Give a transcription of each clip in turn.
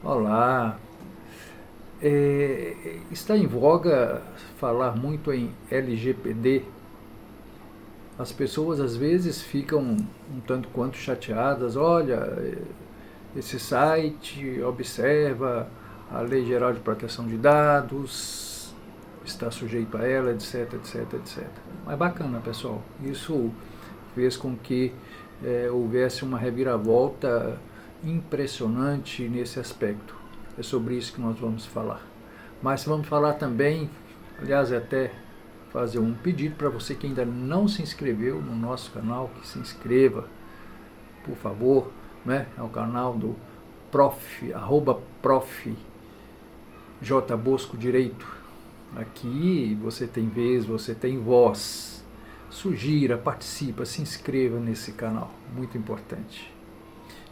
Olá. Está em voga falar muito em LGPD. As pessoas às vezes ficam um tanto quanto chateadas. Olha, esse site observa a Lei Geral de Proteção de Dados, está sujeito a ela, etc, etc, etc. Mas bacana, pessoal. Isso fez com que houvesse uma reviravolta impressionante nesse aspecto. É sobre isso que nós vamos falar. Mas vamos falar também, aliás, até fazer um pedido para você que ainda não se inscreveu no nosso canal, que se inscreva, por favor, né? É o canal do prof. J. Bosco Direito. Aqui você tem vez, você tem voz. Sugira, participa, se inscreva nesse canal, muito importante.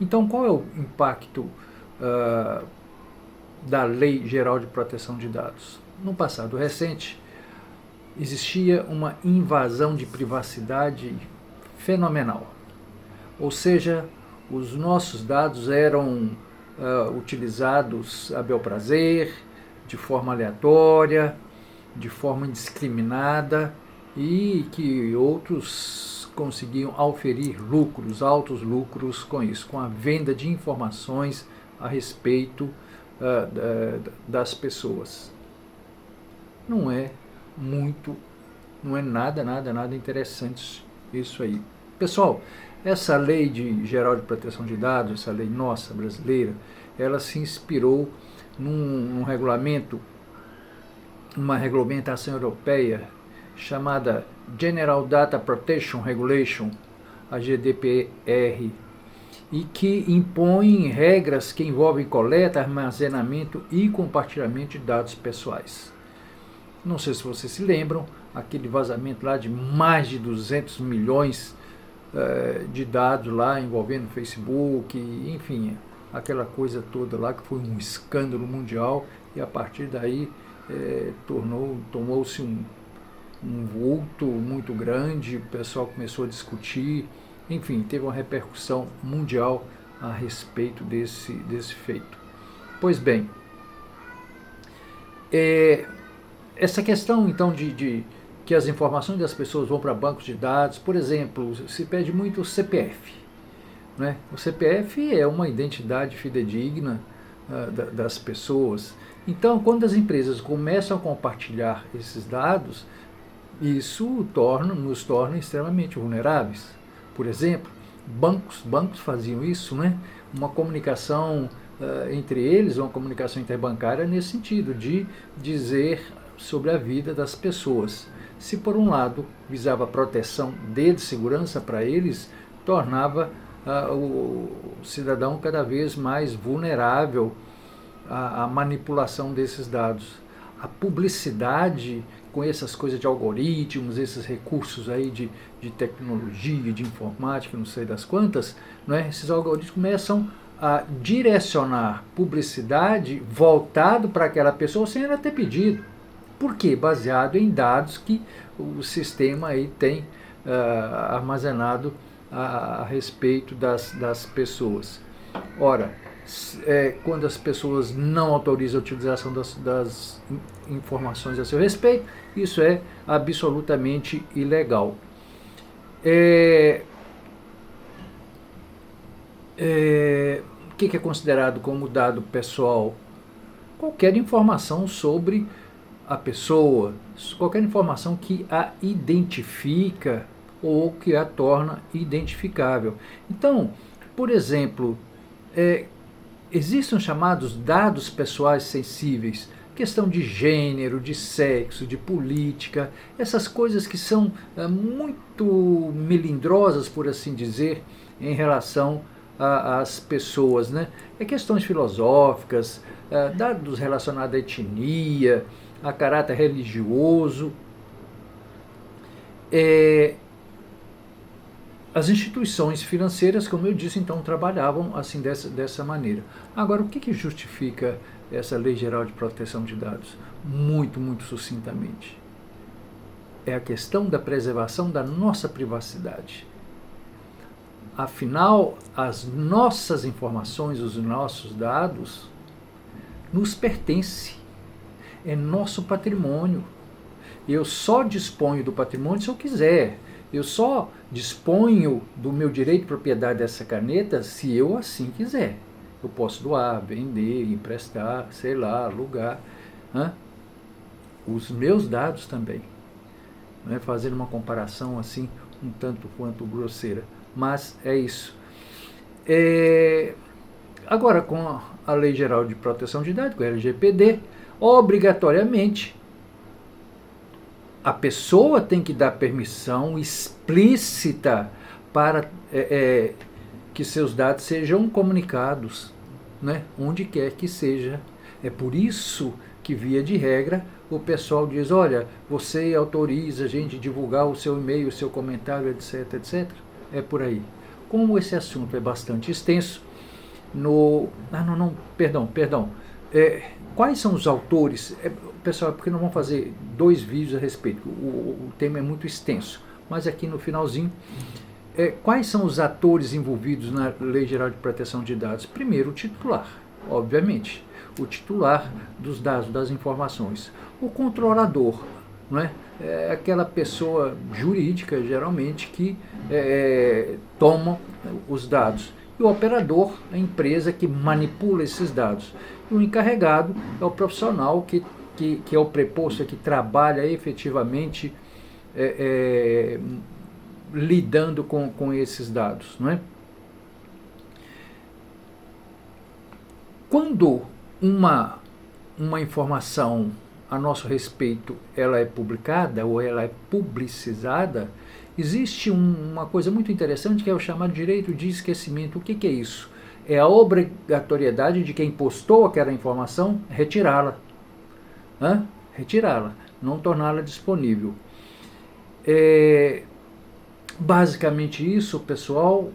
Então, qual é o impacto da Lei Geral de Proteção de Dados? No passado recente, existia uma invasão de privacidade fenomenal. Ou seja, os nossos dados eram utilizados a bel prazer, de forma aleatória, de forma indiscriminada, e que outros conseguiam auferir lucros, altos lucros com isso, com a venda de informações a respeito das pessoas. Não é nada interessante isso aí. Pessoal, essa lei geral de proteção de dados, essa lei nossa brasileira, ela se inspirou num regulamento, uma regulamentação europeia chamada General Data Protection Regulation, a GDPR, e que impõe regras que envolvem coleta, armazenamento e compartilhamento de dados pessoais. Não sei se vocês se lembram, aquele vazamento lá de mais de 200 milhões de dados lá envolvendo Facebook, enfim, aquela coisa toda lá que foi um escândalo mundial, e a partir daí tomou-se um vulto muito grande, o pessoal começou a discutir, enfim, teve uma repercussão mundial a respeito desse feito. Pois bem, essa questão então de que as informações das pessoas vão para bancos de dados, por exemplo, se pede muito o CPF. Né? O CPF é uma identidade fidedigna das pessoas. Então, quando as empresas começam a compartilhar esses dados, isso nos torna extremamente vulneráveis. Por exemplo, bancos faziam isso, né? Uma comunicação entre eles, uma comunicação interbancária nesse sentido, de dizer sobre a vida das pessoas. Se por um lado visava a proteção de segurança para eles, tornava o cidadão cada vez mais vulnerável à manipulação desses dados. A publicidade com essas coisas de algoritmos, esses recursos aí de tecnologia, de informática, não sei das quantas, né? Esses algoritmos começam a direcionar publicidade voltado para aquela pessoa sem ela ter pedido. Por quê? Baseado em dados que o sistema aí tem armazenado a respeito das pessoas. Ora, quando as pessoas não autorizam a utilização das informações a seu respeito, isso é absolutamente ilegal. O que é considerado como dado pessoal? Qualquer informação sobre a pessoa, qualquer informação que a identifica ou que a torna identificável. Então, por exemplo, existem os chamados dados pessoais sensíveis, questão de gênero, de sexo, de política, essas coisas que são muito melindrosas, por assim dizer, em relação às pessoas, né? Questões filosóficas, dados relacionados à etnia, a caráter religioso. As instituições financeiras, como eu disse, então trabalhavam assim dessa maneira. Agora, o que justifica essa Lei Geral de Proteção de Dados? Muito sucintamente. É a questão da preservação da nossa privacidade. Afinal, as nossas informações, os nossos dados, nos pertence, é nosso patrimônio. Eu só disponho do patrimônio se eu quiser. Eu só disponho do meu direito de propriedade dessa caneta se eu assim quiser. Eu posso doar, vender, emprestar, sei lá, alugar. Os meus dados também. Fazendo uma comparação assim, um tanto quanto grosseira. Mas é isso. Agora, com a Lei Geral de Proteção de Dados, com a LGPD, obrigatoriamente a pessoa tem que dar permissão explícita para que seus dados sejam comunicados, onde quer que seja. É por isso que, via de regra, o pessoal diz, olha, você autoriza a gente divulgar o seu e-mail, o seu comentário, etc, etc. É por aí. Como esse assunto é bastante extenso, perdão. Quais são os autores? Pessoal, porque não vamos fazer 2 vídeos a respeito, o tema é muito extenso, mas aqui no finalzinho, quais são os atores envolvidos na Lei Geral de Proteção de Dados? Primeiro, o titular, obviamente, o titular dos dados, das informações. O controlador, é aquela pessoa jurídica, geralmente, que toma os dados. E o operador, a empresa que manipula esses dados. E o encarregado é o profissional que é o preposto, que trabalha efetivamente lidando com esses dados. Quando uma informação a nosso respeito ela é publicada ou ela é publicizada, existe uma coisa muito interessante que é o chamado direito de esquecimento. O que é isso? É a obrigatoriedade de quem postou aquela informação retirá-la. Retirá-la, não torná-la disponível. Basicamente isso, pessoal.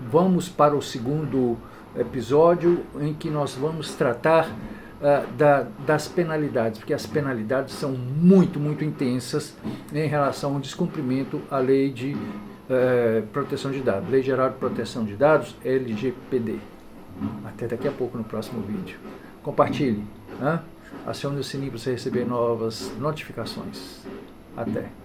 Vamos para o segundo episódio, em que nós vamos tratar das penalidades, porque as penalidades são muito, muito intensas em relação ao descumprimento à Lei de Proteção de Dados, Lei Geral de Proteção de Dados, LGPD. Até daqui a pouco no próximo vídeo. Compartilhe, acione o sininho para você receber novas notificações. Até.